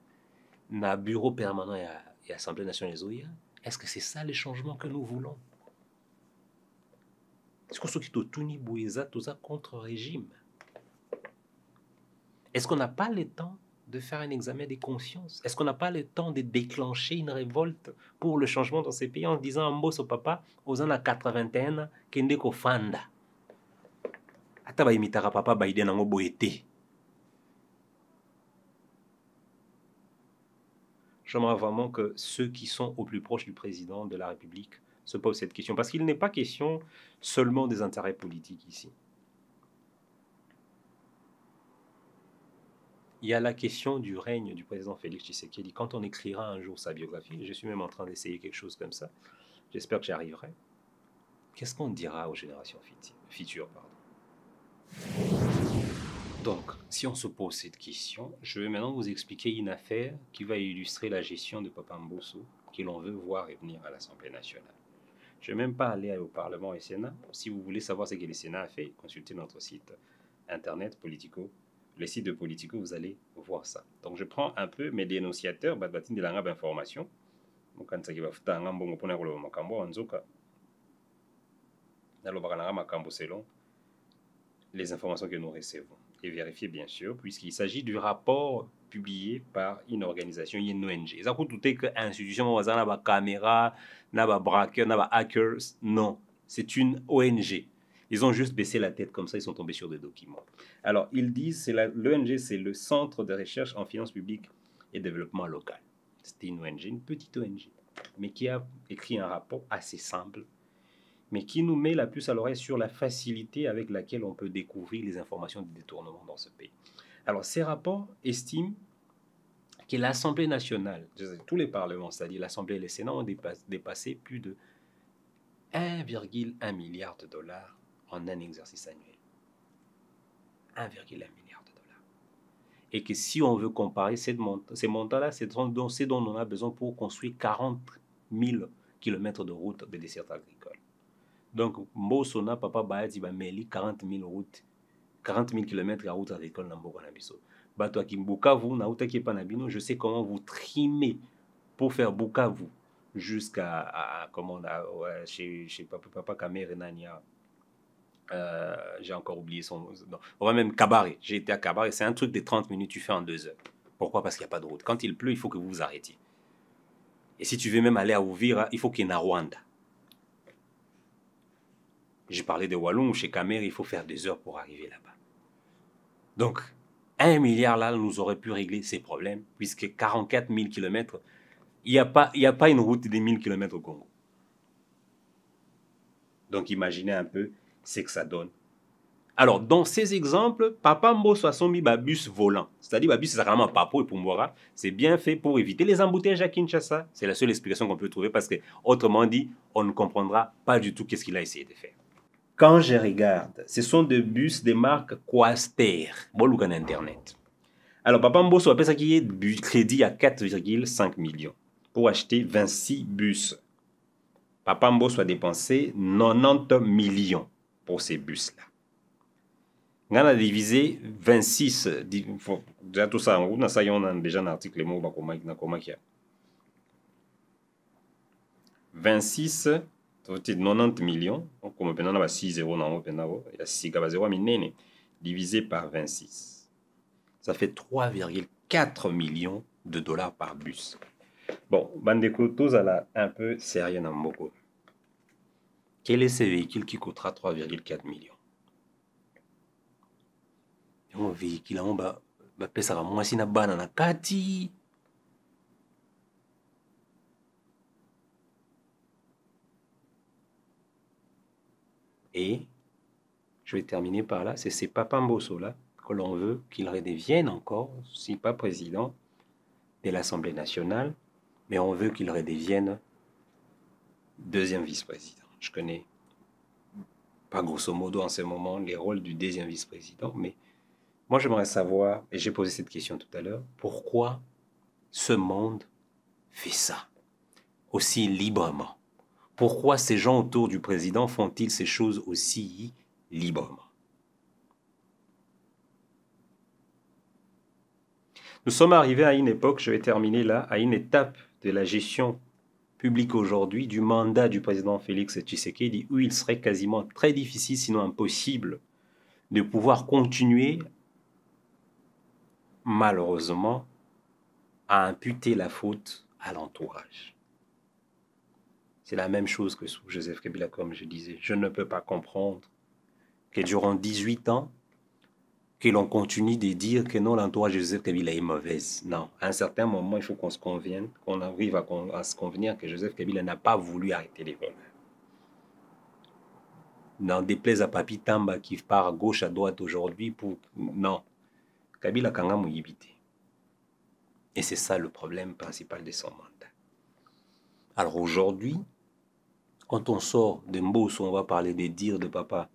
Speaker 1: na bureau permanent et Assemblée nationale des Est-ce que c'est ça le changement que nous voulons? Est-ce qu'on s'occupe de Tuni Boueza, tout ça contre-régime? Est-ce qu'on n'a pas le temps de faire un examen des consciences? Est-ce qu'on n'a pas le temps de déclencher une révolte pour le changement dans ces pays en disant à Mbosso papa, aux années 81, kende ko fanda. Ata ba imitara papa ba ide nango boete. J'aimerais vraiment que ceux qui sont au plus proche du président de la République se posent cette question. Parce qu'il n'est pas question seulement des intérêts politiques ici. Il y a la question du règne du président Félix Tshisekedi. Quand on écrira un jour sa biographie, je suis même en train d'essayer quelque chose comme ça, j'espère que j'y arriverai. Qu'est-ce qu'on dira aux générations futures, Donc, si on se pose cette question, je vais maintenant vous expliquer une affaire qui va illustrer la gestion de Papa Mbosso, que l'on veut voir revenir à l'Assemblée nationale. Je ne vais même pas aller au Parlement et Sénat. Si vous voulez savoir ce que le Sénat a fait, consultez notre site internet Politico. Le site de Politico, vous allez voir ça. Donc, je prends un peu mes dénonciateurs, de la information. Selon les informations que nous recevons. Et vérifier bien sûr, puisqu'il s'agit du rapport publié par une organisation, une ONG. Ça coûte tout que institution, n'a caméra, n'a braqueur, n'a hackers. Non, c'est une ONG. Ils ont juste baissé la tête comme ça, ils sont tombés sur des documents. Alors, ils disent, l'ONG, c'est le Centre de recherche en finances publiques et développement local. C'était une ONG, une petite ONG, mais qui a écrit un rapport assez simple, mais qui nous met la puce à l'oreille sur la facilité avec laquelle on peut découvrir les informations de détournement dans ce pays. Alors, ces rapports estiment que l'Assemblée nationale, tous les parlements, c'est-à-dire l'Assemblée et le Sénat, ont dépassé plus de 1,1 milliard de dollars en un exercice annuel. 1,1 milliard de dollars. Et que si on veut comparer ces montants-là, c'est dont on a besoin pour construire 40 000 km de routes de dessert agricole. Donc, Mbosso na papa Bayati ba meli 40 000 routes, 40 000 km à route agricole na Mboka na biso. Bato ki Bukavu na uta ki panabino, je sais comment vous trimez pour faire Bukavu jusqu'à chez papa Kamer Nania. J'ai encore oublié son nom. On va même Kabare. J'ai été à Kabare, c'est un truc de 30 minutes, tu fais en 2 heures. Pourquoi? Parce qu'il n'y a pas de route. Quand il pleut, il faut que vous vous arrêtiez. Et si tu veux même aller à Ouvira, il faut qu'il y ait un Rwanda. J'ai parlé de Wallon ou chez Kamer, il faut faire 2 heures pour arriver là-bas. Donc, 1 milliard là nous aurait pu régler ces problèmes, puisque 44 000 km, il n'y a pas une route de 1000 km au Congo. Donc, imaginez un peu ce que ça donne. Alors, dans ces exemples, Papa Mbosso a son bus volant. C'est-à-dire, bus, c'est vraiment Papo et Pumbora. C'est bien fait pour éviter les embouteillages à Kinshasa. C'est la seule explication qu'on peut trouver parce que, autrement dit, on ne comprendra pas du tout qu'est-ce qu'il a essayé de faire. Quand je regarde, ce sont des bus de marque Coaster. Bon, on Internet. Alors, Papa Mbosso a pensé qu'il y ait crédit à 4,5 millions pour acheter 26 bus. Papa Mbosso a dépensé 90 millions pour ces bus-là. On a divisé 26. Déjà tout ça, on a déjà un article, 26 90 millions, donc comme on a 6 zéros, il y a 6 0 divisé par 26. Ça fait 3,4 millions de dollars par bus. Bon, Bandeko, tous un peu sérieux dans Mboko. Quel est ce véhicule qui coûtera 3,4 millions? Un véhicule, on va payer moins si na banana kati. Et je vais terminer par là, c'est ces Papa Mbosso là que l'on veut qu'il redevienne encore, si pas président de l'Assemblée nationale, mais on veut qu'il redevienne deuxième vice-président. Je connais pas grosso modo en ce moment les rôles du deuxième vice-président, mais moi j'aimerais savoir, et j'ai posé cette question tout à l'heure, pourquoi ce monde fait ça aussi librement? Pourquoi ces gens autour du président font-ils ces choses aussi librement? Nous sommes arrivés à une époque, je vais terminer là, à une étape de la gestion publique aujourd'hui du mandat du président Félix Tshisekedi où il serait quasiment très difficile, sinon impossible, de pouvoir continuer, malheureusement, à imputer la faute à l'entourage. C'est la même chose que sous Joseph Kabila, comme je disais. Je ne peux pas comprendre que durant 18 ans, que l'on continue de dire que non, l'entourage de Joseph Kabila est mauvaise. Non, à un certain moment, il faut qu'on se convienne, qu'on arrive à se convenir que Joseph Kabila n'a pas voulu arrêter les voleurs. N'en déplaise à Papi Tamba qui part à gauche, à droite aujourd'hui pour... Non, Kabila Kanga Mouyibité. Et c'est ça le problème principal de son mandat. Alors aujourd'hui, quand on sort de Mbosso, on va parler des dires de Papa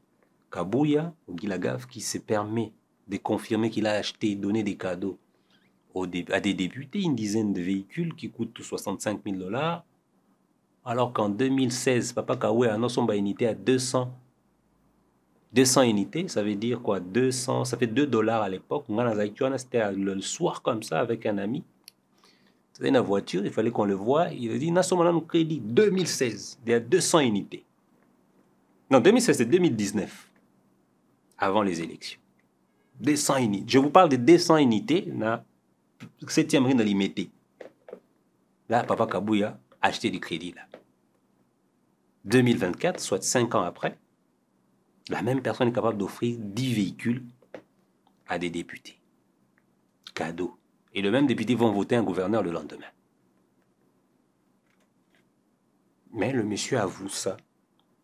Speaker 1: Kabouya, ou Gilagaf, qui se permet de confirmer qu'il a acheté et donné des cadeaux à des députés, une dizaine de véhicules qui coûtent 65 000 $, alors qu'en 2016, Papa Kabouya a son unité à 200 unités, ça veut dire quoi? 200, ça fait 2 $ à l'époque. C'était le soir comme ça avec un ami. C'était une voiture, il fallait qu'on le voie. Il a dit, Nassomana crédit 2016, il y a 200 unités. Non, 2016, c'est 2019, avant les élections. 200 unités. Je vous parle de 200 unités, na 7e rue de l'Imété. Là, Papa Kabouya a acheté du crédit, là. 2024, soit 5 ans après, la même personne est capable d'offrir 10 véhicules à des députés. Cadeau. Et le même député vont voter un gouverneur le lendemain. Mais le monsieur avoue ça.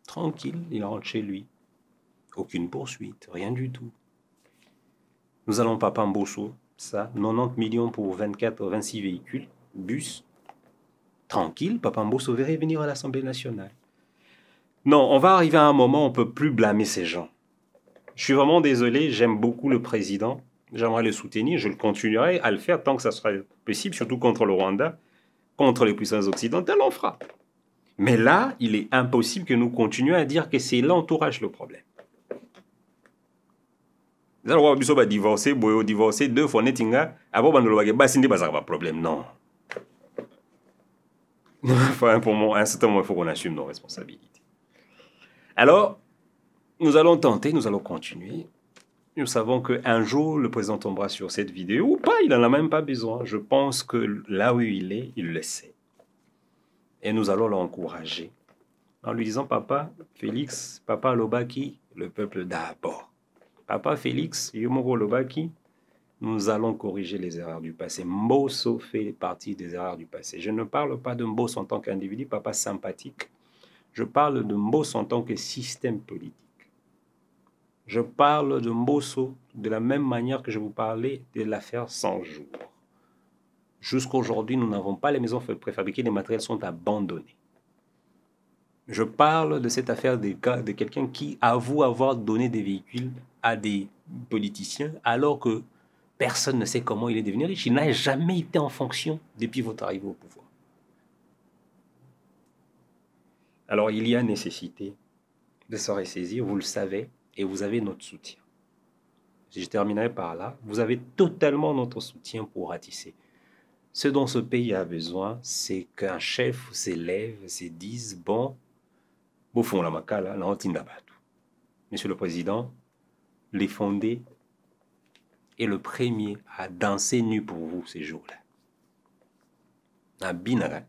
Speaker 1: Tranquille, il rentre chez lui. Aucune poursuite, rien du tout. Nous allons Papa Mbosso, ça, 90 millions pour 26 véhicules, bus. Tranquille, Papa Mbosso verrait venir à l'Assemblée nationale. Non, on va arriver à un moment où on ne peut plus blâmer ces gens. Je suis vraiment désolé, j'aime beaucoup le président. J'aimerais le soutenir, je le continuerai à le faire tant que ça sera possible, surtout contre le Rwanda, contre les puissances occidentales, on fera. Mais là, il est impossible que nous continuions à dire que c'est l'entourage le problème. Vous allez divorcer, divorcer 2 fois, netinga, après, on va pas problème, non. Enfin, pour moi, à un certain moment, il faut qu'on assume nos responsabilités. Alors, nous allons tenter, nous allons continuer. Nous savons qu'un jour, le président tombera sur cette vidéo, ou pas, il n'en a même pas besoin. Je pense que là où il est, il le sait. Et nous allons l'encourager en lui disant, Papa Félix, Papa Lobaki, le peuple d'abord. Papa Félix, Yomoro Lobaki, nous allons corriger les erreurs du passé. Mbosso fait partie des erreurs du passé. Je ne parle pas de Mbosso en tant qu'individu, papa sympathique. Je parle de Mbosso en tant que système politique. Je parle de Mbosso de la même manière que je vous parlais de l'affaire 100 jours. Jusqu'à aujourd'hui, nous n'avons pas les maisons préfabriquées, les matériels sont abandonnés. Je parle de cette affaire de quelqu'un qui avoue avoir donné des véhicules à des politiciens alors que personne ne sait comment il est devenu riche. Il n'a jamais été en fonction depuis votre arrivée au pouvoir. Alors, il y a nécessité de se ressaisir, vous le savez, et vous avez notre soutien. Je terminerai par là. Vous avez totalement notre soutien pour ratisser. Ce dont ce pays a besoin, c'est qu'un chef s'élève, se dise, bon, Beau fond la makala, la hontinda batou. Monsieur le Président, les Fondés est le premier à danser nu pour vous ces jours-là. Un binara,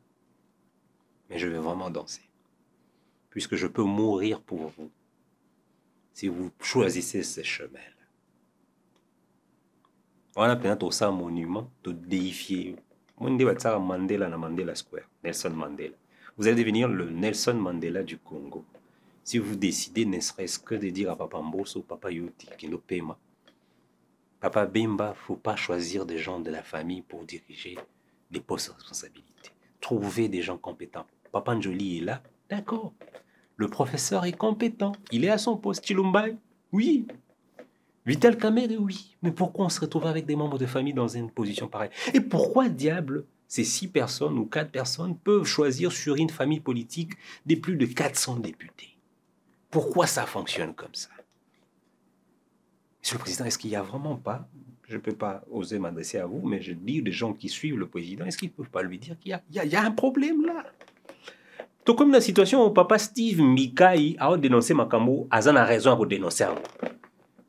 Speaker 1: mais je vais vraiment danser. Puisque je peux mourir pour vous si vous choisissez ce chemin-là. Voilà peut-être aussi un monument de déifier. Mandela na Mandela Square, Nelson Mandela. Vous allez devenir le Nelson Mandela du Congo. Si vous décidez, ne serait-ce que de dire à Papa Mbosso, Papa Yoti, Kilo Pema, Papa Bemba, il ne faut pas choisir des gens de la famille pour diriger des postes de responsabilité. Trouvez des gens compétents. Papa Njoli est là, d'accord. Le professeur est compétent. Il est à son poste. Chilumbai, oui. Vital Kamerhe, oui. Mais pourquoi on se retrouve avec des membres de famille dans une position pareille? Et pourquoi, diable, ces 6 personnes ou 4 personnes peuvent choisir sur une famille politique des plus de 400 députés? Pourquoi ça fonctionne comme ça? Monsieur le Président, est-ce qu'il n'y a vraiment pas, je ne peux pas oser m'adresser à vous, mais je dis des gens qui suivent le Président, est-ce qu'ils ne peuvent pas lui dire qu'il y a un problème là? Tout comme la situation où Papa Steve Mikai a dénoncé Makambo, Azan a raison pour dénoncer.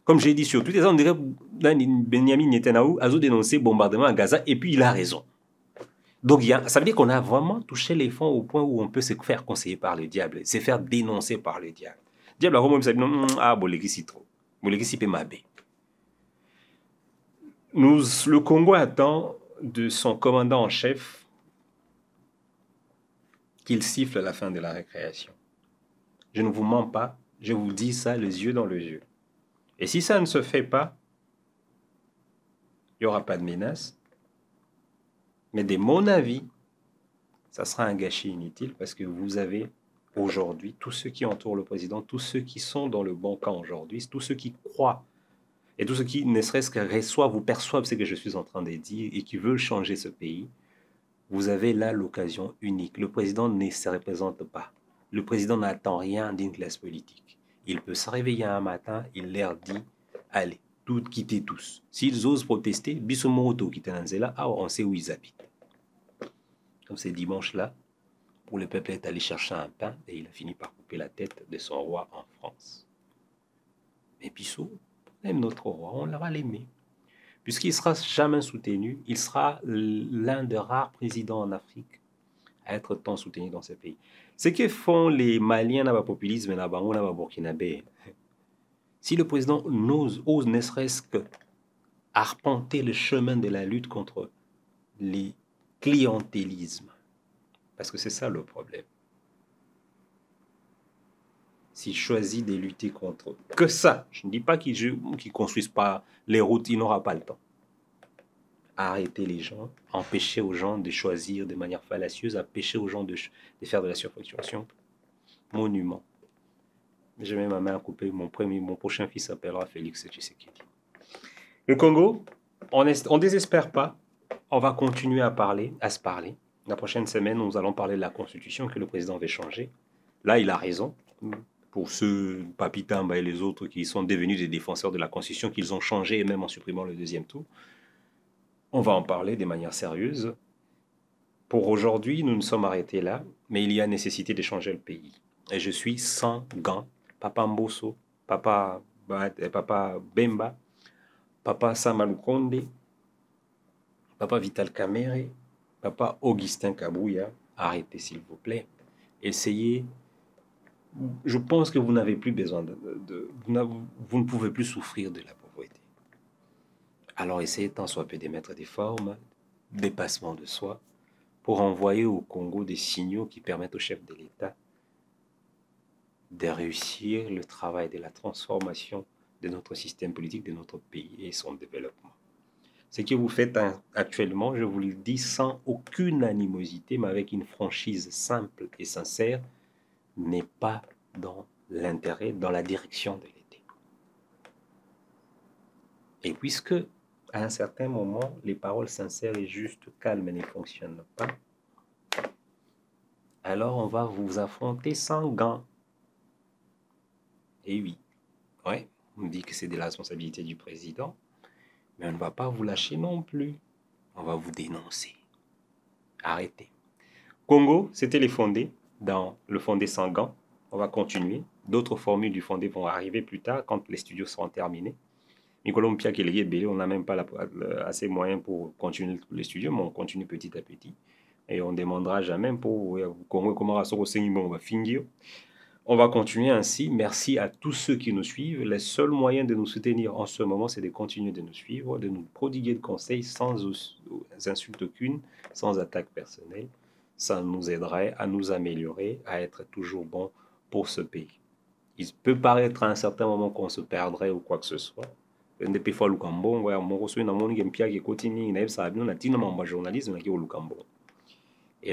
Speaker 1: Comme j'ai dit sur Twitter, on dirait Benjamin Netanyahu a dénoncé le bombardement à Gaza et puis il a raison. Donc ça veut dire qu'on a vraiment touché les fonds au point où on peut se faire conseiller par le diable, se faire dénoncer par le diable. Le diable a vraiment dit ah, bolegi si trop. Bolegi si peu mabé. Le Congo attend de son commandant en chef qu'il siffle à la fin de la récréation. Je ne vous mens pas, je vous dis ça les yeux dans les yeux. Et si ça ne se fait pas, il n'y aura pas de menace. Mais de mon avis, ça sera un gâchis inutile parce que vous avez aujourd'hui tous ceux qui entourent le président, tous ceux qui sont dans le bon camp aujourd'hui, tous ceux qui croient et tous ceux qui ne serait-ce que reçoivent ou perçoivent ce que je suis en train de dire et qui veulent changer ce pays. Vous avez là l'occasion unique. Le président ne se représente pas. Le président n'attend rien d'une classe politique. Il peut se réveiller un matin, il leur dit, allez, quittez tous. S'ils osent protester, Bissomoto quitte Nanzela, on sait où ils habitent. Comme c'est dimanche-là, où le peuple est allé chercher un pain et il a fini par couper la tête de son roi en France. Mais Bissot, on aime notre roi, on va l'aimer. Puisqu'il ne sera jamais soutenu, il sera l'un des rares présidents en Afrique à être tant soutenu dans ce pays. Ce que font les Maliens dans le populisme et dans le Burkinabé, si le président ose ne serait-ce que arpenter le chemin de la lutte contre les clientélismes, parce que c'est ça le problème. S'il choisit de lutter contre que ça, je ne dis pas qu'il ne construise pas les routes, il n'aura pas le temps. Arrêter les gens, empêcher aux gens de choisir de manière fallacieuse, empêcher aux gens de faire de la surfacturation. Monument. Je mets ma main à couper. Mon prochain fils s'appellera Félix Tshisekedi. Le Congo, on ne désespère pas. On va continuer à se parler. La prochaine semaine, nous allons parler de la Constitution que le président veut changer. Là, il a raison. Pour ceux, Papi Tamba et les autres qui sont devenus des défenseurs de la Constitution, qu'ils ont changé, et même en supprimant le deuxième tour. On va en parler de manière sérieuse. Pour aujourd'hui, nous nous sommes arrêtés là, mais il y a nécessité de changer le pays. Et je suis sans gants. Papa Mbosso, Papa Bemba, Papa Samalukonde, Papa Vital Kamerhe, Papa Augustin Kabouya, arrêtez s'il vous plaît. Essayez. Je pense que vous n'avez plus besoin vous ne pouvez plus souffrir de la pauvreté. Alors essayez tant soit peu d'émettre des formes, dépassement de soi, pour envoyer au Congo des signaux qui permettent au chef de l'État de réussir le travail de la transformation de notre système politique, de notre pays et son développement. Ce que vous faites actuellement, je vous le dis sans aucune animosité, mais avec une franchise simple et sincère, n'est pas dans l'intérêt, dans la direction de l'État. Et puisque, à un certain moment, les paroles sincères et justes, calmes ne fonctionnent pas, alors on va vous affronter sans gants. Et oui, ouais, on dit que c'est de la responsabilité du président, mais on ne va pas vous lâcher non plus. On va vous dénoncer. Arrêtez. Congo, c'était les Fondés, dans le Fondé sans gants. On va continuer. D'autres formules du fondé vont arriver plus tard quand les studios seront terminés. Nicolas Pia qui est belé, on n'a même pas assez moyens pour continuer les studios, mais on continue petit à petit. Et on ne demandera jamais pour comment on va continuer ainsi. Merci à tous ceux qui nous suivent. Les seuls moyens de nous soutenir en ce moment, c'est de continuer de nous suivre, de nous prodiguer de conseils sans insulte aucune, sans attaque personnelle. Ça nous aiderait à nous améliorer, à être toujours bon pour ce pays. Il peut paraître à un certain moment qu'on se perdrait ou quoi que ce soit. Et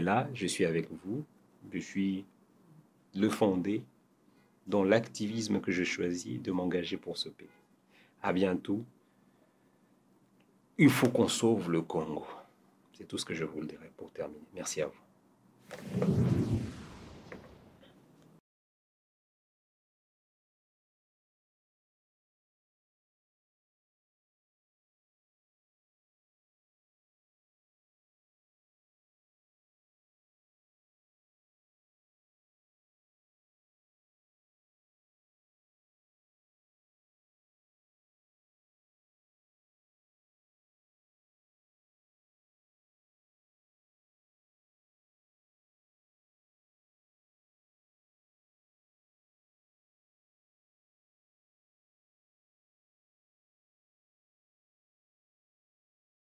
Speaker 1: là, je suis avec vous. Je suis le fondé dans l'activisme que je choisis de m'engager pour ce pays. À bientôt. Il faut qu'on sauve le Congo. C'est tout ce que je vous le dirai pour terminer. Merci à vous.